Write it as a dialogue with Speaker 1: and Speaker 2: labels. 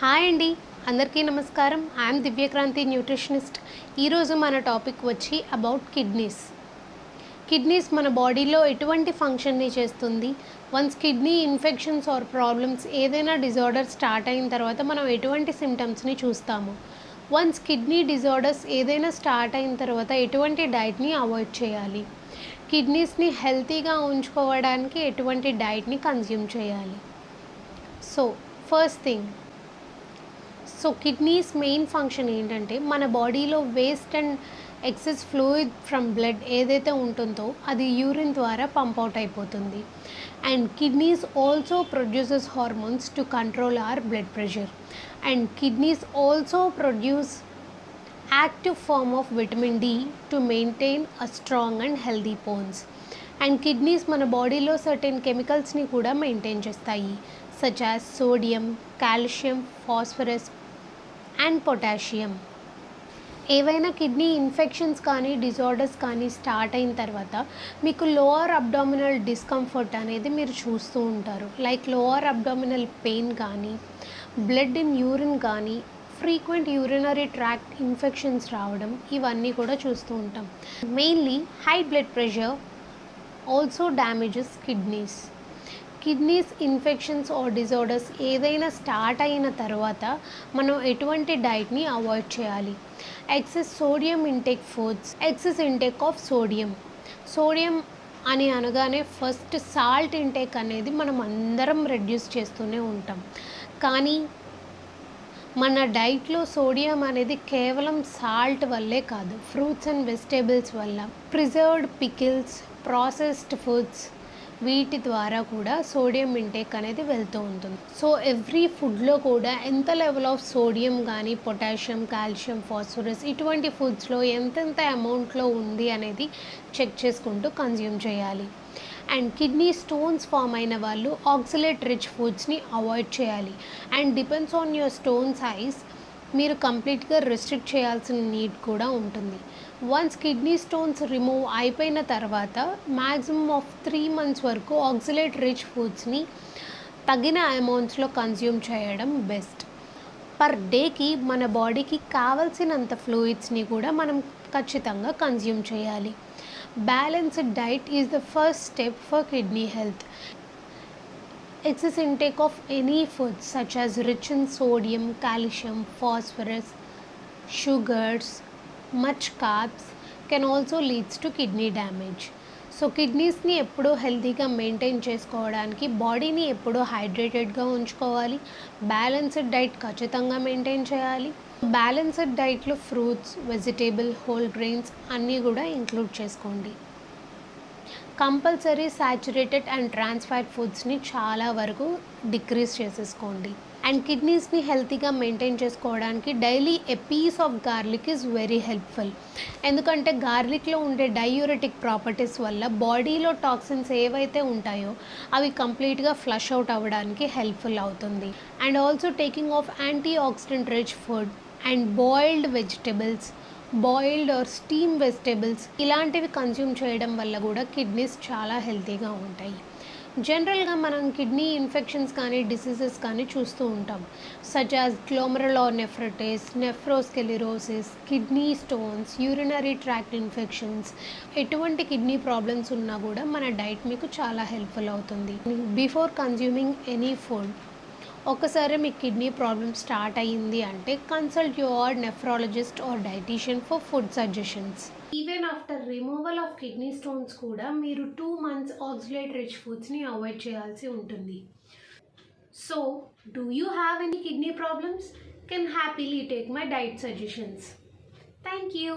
Speaker 1: Hi అండి, అందరికీ నమస్కారం. I'm Divyakranthi nutritionist. ఈరోజు మన టాపిక్ వచ్చి అబౌట్ కిడ్నీస్ మన బాడీలో ఎటువంటి ఫంక్షన్ని చేస్తుంది. Once kidney infections or problems ఏదైనా డిజార్డర్ స్టార్ట్ అయిన తర్వాత మనం ఎటువంటి సిమ్టమ్స్ని చూస్తాము. వన్స్ కిడ్నీ డిజార్డర్స్ ఏదైనా స్టార్ట్ అయిన తర్వాత ఎటువంటి డైట్ని అవాయిడ్ చేయాలి. కిడ్నీస్ని హెల్తీగా ఉంచుకోవడానికి ఎటువంటి డైట్ని కన్జ్యూమ్ చేయాలి. So first thing, kidneys main function ఏంటంటే మన బాడీలో waste and excess fluid from blood ఏదైతే ఉంటుందో అది యూరిన్ ద్వారా పంప్ అవుట్ అయిపోతుంది. And kidneys also produces hormones to control our blood pressure. And kidneys also produce active form of vitamin D to maintain a strong and healthy bones. And kidneys మన బాడీలో certain కెమికల్స్ని కూడా maintain చేస్తాయి, such as sodium, calcium, phosphorus and potassium. ఏవైనా kidney infections కానీ disorders కానీ start అయిన తర్వాత మీకు లోవర్ అబ్డామినల్ డిస్కంఫర్ట్ అనేది మీరు చూస్తూ ఉంటారు. లైక్ లోవర్ అబ్డామినల్ పెయిన్ కానీ, బ్లడ్ ఇన్ యూరిన్ కానీ, ఫ్రీక్వెంట్ యూరినరీ ట్రాక్ట్ ఇన్ఫెక్షన్స్ రావడం, ఇవన్నీ కూడా చూస్తూ ఉంటాం. Mainly high blood pressure also damages kidneys infections or disorders ఏదైనా స్టార్ట్ అయిన తర్వాత మనం ఎటువంటి డైట్ని అవాయిడ్ చేయాలి. Excess sodium intake foods, excess intake of sodium అని అనగానే ఫస్ట్ సాల్ట్ ఇంటేక్ అనేది మనం అందరం రెడ్యూస్ చేస్తూనే ఉంటాం. కానీ మన డైట్లో సోడియం అనేది కేవలం సాల్ట్ వల్లే కాదు, ఫ్రూట్స్ అండ్ వెజిటేబుల్స్ వల్ల, ప్రిజర్వ్డ్ పికిల్స్, ప్రాసెస్డ్ ఫుడ్స్, వీటి ద్వారా కూడా సోడియం ఇంటేక్ అనేది వెళ్తూ ఉంటుంది. సో ఎవ్రీ ఫుడ్లో కూడా ఎంత లెవెల్ ఆఫ్ సోడియం కానీ, పొటాషియం, కాల్షియం, ఫాస్ఫరస్ ఇటువంటి ఫుడ్స్లో ఎంతెంత అమౌంట్లో ఉంది అనేది చెక్ చేసుకుంటూ కన్జ్యూమ్ చేయాలి. అండ్ కిడ్నీ స్టోన్స్ ఫామ్ అయిన వాళ్ళు ఆక్సలేట్ రిచ్ ఫుడ్స్ని అవాయిడ్ చేయాలి. And depends on your stone size, మీరు కంప్లీట్గా రెస్ట్రిక్ట్ చేయాల్సిన నీడ్ కూడా ఉంటుంది. వన్స్ కిడ్నీ స్టోన్స్ రిమూవ్ అయిపోయిన తర్వాత మ్యాక్సిమం ఆఫ్ 3 months వరకు ఆక్సలేట్ రిచ్ ఫుడ్స్ని తగిన అమౌంట్స్లో కన్జ్యూమ్ చేయడం బెస్ట్. పర్ డేకి మన బాడీకి కావలసినంత ఫ్లూయిడ్స్ని కూడా మనం ఖచ్చితంగా కన్జ్యూమ్ చేయాలి. Balanced diet is the first step for kidney health. Excess intake of any foods such as rich in sodium, calcium, phosphorus, sugars, much carbs can also leads to kidney damage. So కిడ్నీస్ని ఎప్పుడూ హెల్తీగా maintain చేసుకోవడానికి బాడీని ఎప్పుడూ హైడ్రేటెడ్గా ఉంచుకోవాలి. Balanced diet ఖచ్చితంగా maintain చేయాలి. బ్యాలెన్స్డ్ డైట్లో ఫ్రూట్స్, వెజిటేబుల్, హోల్ గ్రెయిన్స్ అన్నీ కూడా ఇంక్లూడ్ చేసుకోండి. Compulsory saturated and trans fat ఫుడ్స్ని చాలా వరకు డిక్రీజ్ చేసేసుకోండి. అండ్ కిడ్నీస్ని హెల్తీగా మెయింటైన్ చేసుకోవడానికి daily a piece of garlic is very helpful. ఎందుకంటే గార్లిక్లో ఉండే డైయూరెటిక్ ప్రాపర్టీస్ వల్ల బాడీలో టాక్సిన్స్ ఏవైతే ఉంటాయో అవి కంప్లీట్గా ఫ్లష్ అవుట్ అవ్వడానికి హెల్ప్ఫుల్ అవుతుంది. And also taking of antioxidant rich food and boiled vegetables, boiled or steam vegetables ఇలాంటివి కన్జ్యూమ్ చేయడం వల్ల కూడా కిడ్నీస్ చాలా హెల్తీగా ఉంటాయి. జనరల్గా మనం కిడ్నీ ఇన్ఫెక్షన్స్ కానీ, డిసీజెస్ కానీ చూస్తూ ఉంటాం, such as glomerulonephritis, nephrosclerosis, kidney stones, urinary tract infections. ఎటువంటి కిడ్నీ ప్రాబ్లమ్స్ ఉన్నా కూడా మన డైట్ మీకు చాలా హెల్ప్ఫుల్ అవుతుంది. బిఫోర్ కన్జ్యూమింగ్ ఎనీ ఫుడ్ ఒకసారి మీ కిడ్నీ ప్రాబ్లమ్ స్టార్ట్ అయ్యింది అంటే consult your nephrologist or dietitian for food suggestions. Even after removal of kidney stones కూడా మీరు 2 months ఆక్సలేట్ రిచ్ ఫుడ్స్ని అవాయిడ్ చేయాల్సి ఉంటుంది. So do you have any kidney problems? Can happily take my diet suggestions. Thank you.